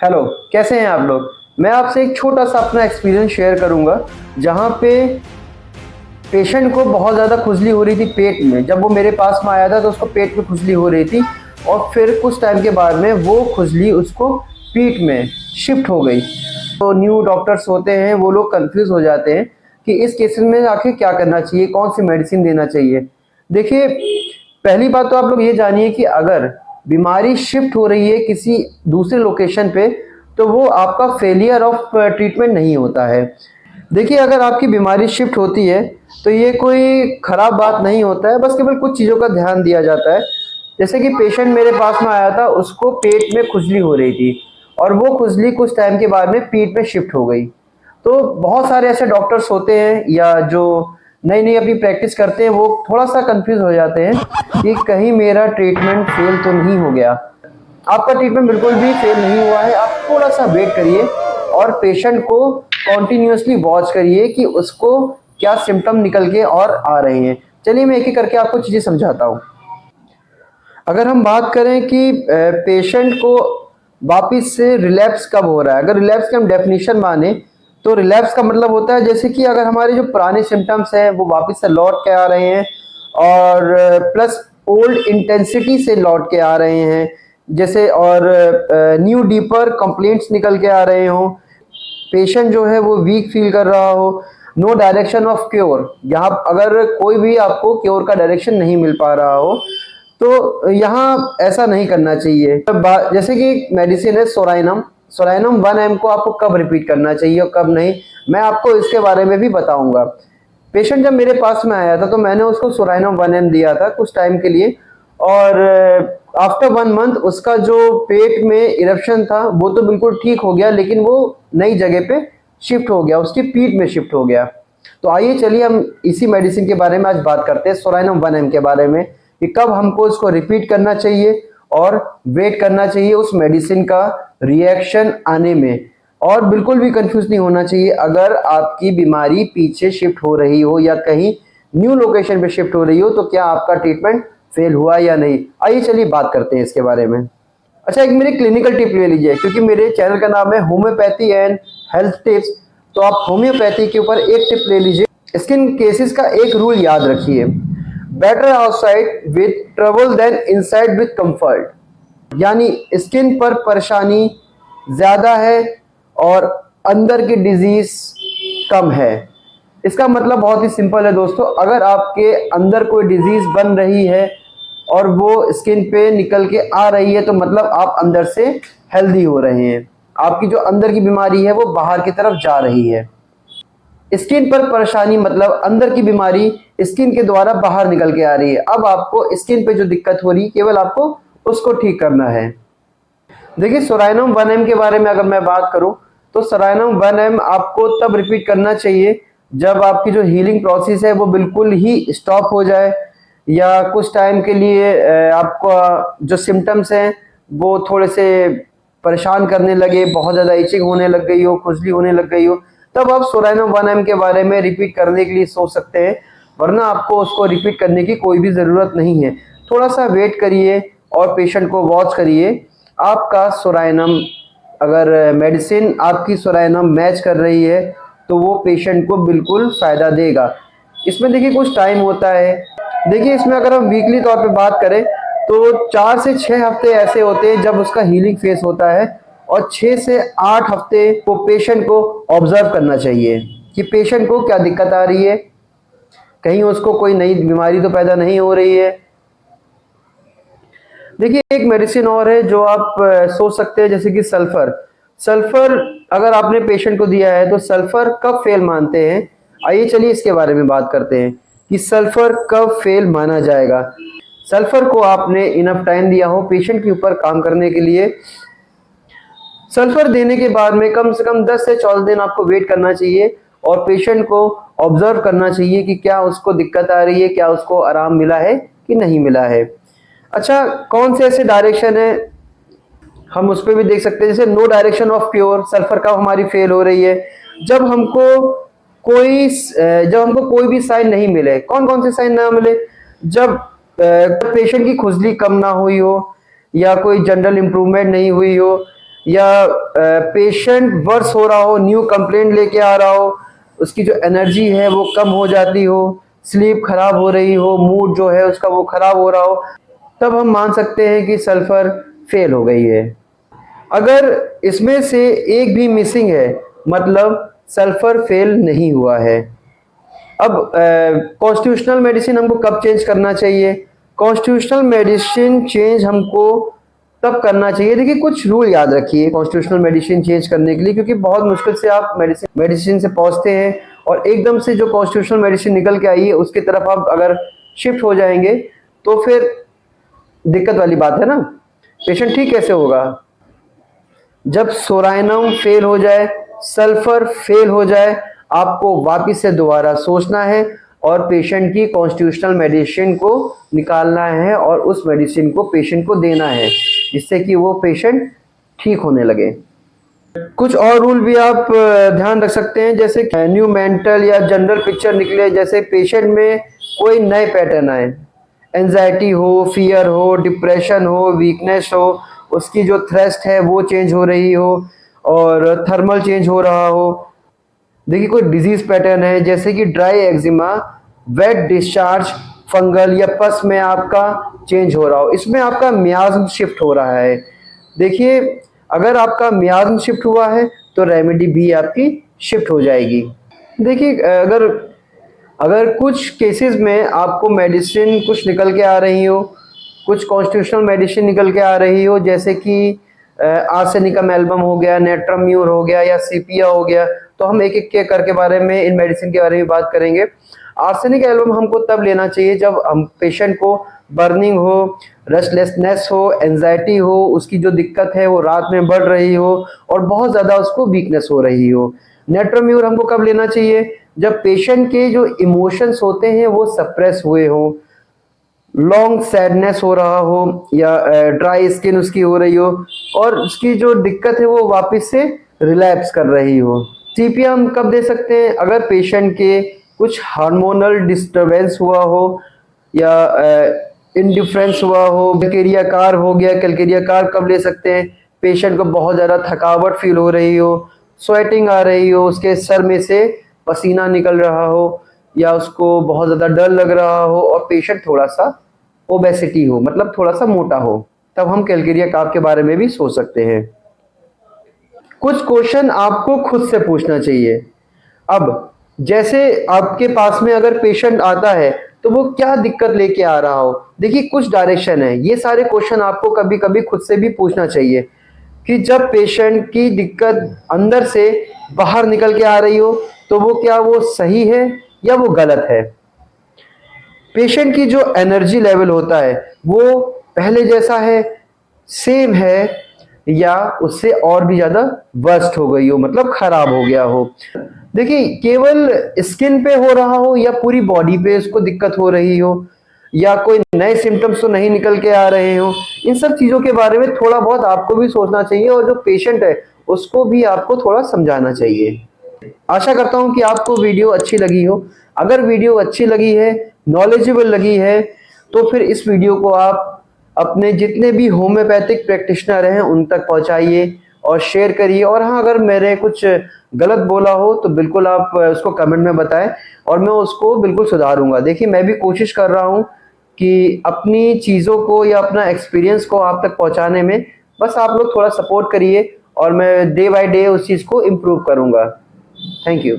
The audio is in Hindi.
हेलो, कैसे हैं आप लोग। मैं आपसे एक छोटा सा अपना एक्सपीरियंस शेयर करूंगा जहां पे पेशेंट को बहुत ज़्यादा खुजली हो रही थी पेट में। जब वो मेरे पास में आया था तो उसको पेट में खुजली हो रही थी और फिर कुछ टाइम के बाद में वो खुजली उसको पीठ में शिफ्ट हो गई। तो न्यू डॉक्टर्स होते हैं वो लोग कंफ्यूज हो जाते हैं कि इस केस में आखिर क्या करना चाहिए, कौन सी मेडिसिन देना चाहिए। देखिए, पहली बात तो आप लोग ये जानिए कि अगर बीमारी शिफ्ट हो रही है किसी दूसरे लोकेशन पे तो वो आपका फेलियर ऑफ ट्रीटमेंट नहीं होता है। देखिए, अगर आपकी बीमारी शिफ्ट होती है तो ये कोई ख़राब बात नहीं होता है, बस केवल कुछ चीज़ों का ध्यान दिया जाता है। जैसे कि पेशेंट मेरे पास में आया था, उसको पेट में खुजली हो रही थी और वो खुजली कुछ टाइम के बाद में पीठ में शिफ्ट हो गई। तो बहुत सारे ऐसे डॉक्टर्स होते हैं या जो नई नई अपनी प्रैक्टिस करते हैं वो थोड़ा सा कंफ्यूज हो जाते हैं कि कहीं मेरा ट्रीटमेंट फेल तो नहीं हो गया। आपका ट्रीटमेंट बिल्कुल भी फेल नहीं हुआ है। आप थोड़ा सा वेट करिए और पेशेंट को कॉन्टिन्यूसली वॉच करिए कि उसको क्या सिम्टम निकल के और आ रहे हैं। चलिए मैं एक एक करके आपको चीज़ें समझाता हूँ। अगर हम बात करें कि पेशेंट को वापस से रिलैप्स कब हो रहा है, अगर रिलैप्स की हम डेफिनेशन माने तो रिलैप्स का मतलब होता है जैसे कि अगर हमारे जो पुराने सिम्टम्स हैं वो वापस से लौट के आ रहे हैं और प्लस ओल्ड इंटेंसिटी से लौट के आ रहे हैं, जैसे और न्यू डीपर कंप्लेंट्स निकल के आ रहे हों, पेशेंट जो है वो वीक फील कर रहा हो, नो डायरेक्शन ऑफ क्योर, यहाँ अगर कोई भी आपको क्योर का डायरेक्शन नहीं मिल पा रहा हो तो यहाँ ऐसा नहीं करना चाहिए। जैसे कि मेडिसिन है सोराइनम, सोराइनम 1 mg को आपको कब रिपीट करना चाहिए और कब नहीं, मैं आपको इसके बारे में भी बताऊंगा। पेशेंट जब मेरे पास में आया था तो मैंने उसको सोराइनम 1 mg दिया था कुछ टाइम के लिए और आफ्टर 1 मंथ उसका जो पेट में इरप्शन था वो तो बिल्कुल ठीक हो गया, लेकिन वो नई जगह पे शिफ्ट हो गया, उसकी पीठ में शिफ्ट हो गया। तो आइए चलिए हम इसी मेडिसिन के बारे में आज बात करते हैं, सोराइनम 1 mg के बारे में, कि कब हमको इसको रिपीट करना चाहिए और वेट करना चाहिए उस मेडिसिन का रिएक्शन आने में। और बिल्कुल भी कंफ्यूज नहीं होना चाहिए अगर आपकी बीमारी पीछे शिफ्ट हो रही हो या कहीं न्यू लोकेशन पे शिफ्ट हो रही हो तो क्या आपका ट्रीटमेंट फेल हुआ या नहीं। आइए चलिए बात करते हैं इसके बारे में। अच्छा, एक मेरी क्लिनिकल टिप ले लीजिए, क्योंकि मेरे चैनल का नाम है होम्योपैथी एंड हेल्थ टिप्स, तो आप होम्योपैथी के ऊपर एक टिप ले लीजिए। स्किन केसेस का एक रूल याद रखिए, better outside with trouble than inside with comfort. यानी स्किन पर परेशानी ज़्यादा है और अंदर की डिजीज कम है। इसका मतलब बहुत ही सिंपल है दोस्तों, अगर आपके अंदर कोई डिजीज बन रही है और वो स्किन पे निकल के आ रही है तो मतलब आप अंदर से हेल्दी हो रहे हैं, आपकी जो अंदर की बीमारी है वो बाहर की तरफ जा रही है। स्किन पर परेशानी मतलब अंदर की बीमारी स्किन के द्वारा बाहर निकल के आ रही है। अब आपको स्किन पे जो दिक्कत हो रही है केवल आपको उसको ठीक करना है। देखिए, सोराइनम 1 mg के बारे में अगर मैं बात करूं तो सोराइनम 1 mg आपको तब रिपीट करना चाहिए जब आपकी जो हीलिंग प्रोसेस है वो बिल्कुल ही स्टॉप हो जाए या कुछ टाइम के लिए आपका जो सिम्टम्स हैं वो थोड़े से परेशान करने लगे, बहुत ज़्यादा इचिंग होने लग गई हो, खुजली होने लग गई हो, तब आप सोराइनम 1 mg के बारे में रिपीट करने के लिए सोच सकते हैं, वरना आपको उसको रिपीट करने की कोई भी ज़रूरत नहीं है। थोड़ा सा वेट करिए और पेशेंट को वॉच करिए। आपका सोराइनम, अगर मेडिसिन आपकी सोराइनम मैच कर रही है तो वो पेशेंट को बिल्कुल फ़ायदा देगा। इसमें देखिए कुछ टाइम होता है। देखिए, इसमें अगर हम वीकली तौर पे बात करें तो 4 से 6 हफ्ते ऐसे होते हैं जब उसका हीलिंग फेस होता है और 6 से 8 हफ्ते को पेशेंट को ऑब्जर्व करना चाहिए कि पेशेंट को क्या दिक्कत आ रही है, कहीं उसको कोई नई बीमारी तो पैदा नहीं हो रही है। देखिए, एक मेडिसिन और है जो आप सोच सकते हैं, जैसे कि सल्फर। सल्फर अगर आपने पेशेंट को दिया है तो सल्फर कब फेल मानते हैं, आइए चलिए इसके बारे में बात करते हैं कि सल्फर कब फेल माना जाएगा। सल्फर को आपने इनफ टाइम दिया हो पेशेंट के ऊपर काम करने के लिए। सल्फर देने के बाद में कम से कम 10 से 14 दिन आपको वेट करना चाहिए और पेशेंट को ऑब्जर्व करना चाहिए कि क्या उसको दिक्कत आ रही है, क्या उसको आराम मिला है कि नहीं मिला है। अच्छा, कौन से ऐसे डायरेक्शन है हम उस पर भी देख सकते हैं, जैसे no direction of cure, sulphur कब हमारी फेल हो रही है, जब हमको कोई भी साइन नहीं मिले। कौन कौन से साइन ना मिले, जब पेशेंट की खुजली कम ना हुई हो या कोई जनरल इम्प्रूवमेंट नहीं हुई हो या पेशेंट वर्स हो रहा हो, न्यू कंप्लेंट लेके आ रहा हो, उसकी जो एनर्जी है वो कम हो जाती हो, स्लीप खराब हो रही हो, मूड जो है उसका वो खराब हो रहा हो, तब हम मान सकते हैं कि सल्फर फेल हो गई है। अगर इसमें से एक भी मिसिंग है मतलब सल्फर फेल नहीं हुआ है। अब कॉन्स्टिट्यूशनल मेडिसिन हमको कब चेंज करना चाहिए? कॉन्स्टिट्यूशनल मेडिसिन चेंज हमको तब करना चाहिए, देखिए कुछ रूल याद रखिए कॉन्स्टिट्यूशनल मेडिसिन चेंज करने के लिए, क्योंकि बहुत मुश्किल से आप मेडिसिन से पहुंचते हैं और एकदम से जो कॉन्स्टिट्यूशनल मेडिसिन निकल के आई है उसकी तरफ आप अगर शिफ्ट हो जाएंगे तो फिर दिक्कत वाली बात है ना। पेशेंट ठीक कैसे होगा? जब सोराइनम फेल हो जाए, सल्फर फेल हो जाए, आपको वापिस से दोबारा सोचना है और पेशेंट की कॉन्स्टिट्यूशनल मेडिसिन को निकालना है और उस मेडिसिन को पेशेंट को देना है जिससे कि वो पेशेंट ठीक होने लगे। कुछ और रूल भी आप ध्यान रख सकते हैं, जैसे न्यू मेंटल या जनरल पिक्चर निकले, जैसे पेशेंट में कोई नए पैटर्न आए, एंजाइटी हो, फियर हो, डिप्रेशन हो, वीकनेस हो, उसकी जो थ्रस्ट है वो चेंज हो रही हो और थर्मल चेंज हो रहा हो। देखिए कोई डिजीज पैटर्न है जैसे कि dry eczema, wet discharge, fungal या पस में आपका चेंज हो रहा हो, इसमें आपका मियाज्म शिफ्ट हो रहा है। देखिए अगर आपका मियाज्म शिफ्ट हुआ है तो रेमेडी भी आपकी शिफ्ट हो जाएगी। देखिए अगर अगर कुछ केसेस में आपको मेडिसिन कुछ निकल के आ रही हो, कुछ कॉन्स्टिट्यूशनल मेडिसिन निकल के आ रही हो, जैसे कि आर्सेनिकम एल्बम हो गया, नेट्राम्यूर हो गया या सीपिया हो गया, तो हम एक एक के करके बारे में इन मेडिसिन के बारे में बात करेंगे। आर्सेनिक एल्बम हमको तब लेना चाहिए जब हम पेशेंट को बर्निंग हो, रेस्टलेसनेस हो, एंजाइटी हो, उसकी जो दिक्कत है वो रात में बढ़ रही हो और बहुत ज़्यादा उसको वीकनेस हो रही हो। नेट्राम्यूर हमको कब लेना चाहिए? जब पेशेंट के जो इमोशंस होते हैं वो सप्रेस हुए हो, लॉन्ग सैडनेस हो रहा हो या ड्राई स्किन उसकी हो रही हो और उसकी जो दिक्कत है वो वापस से रिलैप्स कर रही हो। सीपिया हम कब दे सकते हैं? अगर पेशेंट के कुछ हार्मोनल डिस्टरबेंस हुआ हो या इंडिफरेंस हुआ हो, कैल्केरिया कार हो गया। कैल्केरिया कार कब ले सकते हैं? पेशेंट को बहुत ज़्यादा थकावट फील हो रही हो, स्वेटिंग आ रही हो, उसके सर में से पसीना निकल रहा हो या उसको बहुत ज़्यादा डर लग रहा हो और पेशेंट थोड़ा सा ओबेसिटी हो, मतलब थोड़ा सा मोटा हो, तब हम कैल्केरिया कार के बारे में भी सोच सकते हैं। कुछ क्वेश्चन आपको खुद से पूछना चाहिए। अब जैसे आपके पास में अगर पेशेंट आता है तो वो क्या दिक्कत लेके आ रहा हो, देखिए कुछ डायरेक्शन है, ये सारे क्वेश्चन आपको कभी कभी खुद से भी पूछना चाहिए कि जब पेशेंट की दिक्कत अंदर से बाहर निकल के आ रही हो तो वो क्या वो सही है या वो गलत है। पेशेंट की जो एनर्जी लेवल होता है वो पहले जैसा है, सेम है या उससे और भी ज़्यादा वर्स्ट हो गई हो, मतलब खराब हो गया हो। देखिए केवल स्किन पे हो रहा हो या पूरी बॉडी पे उसको दिक्कत हो रही हो या कोई नए सिम्टम्स तो नहीं निकल के आ रहे हो, इन सब चीज़ों के बारे में थोड़ा बहुत आपको भी सोचना चाहिए और जो पेशेंट है उसको भी आपको थोड़ा समझाना चाहिए। आशा करता हूँ कि आपको वीडियो अच्छी लगी हो। अगर वीडियो अच्छी लगी है, नॉलेजेबल लगी है, तो फिर इस वीडियो को आप अपने जितने भी होम्योपैथिक प्रैक्टिशनर हैं उन तक पहुंचाइए और शेयर करिए। और हाँ, अगर मैंने कुछ गलत बोला हो तो बिल्कुल आप उसको कमेंट में बताएं और मैं उसको बिल्कुल सुधारूंगा। देखिए मैं भी कोशिश कर रहा हूँ कि अपनी चीज़ों को या अपना एक्सपीरियंस को आप तक पहुँचाने में, बस आप लोग थोड़ा सपोर्ट करिए और मैं डे बाय डे उस चीज़ को इम्प्रूव करूँगा। Thank you.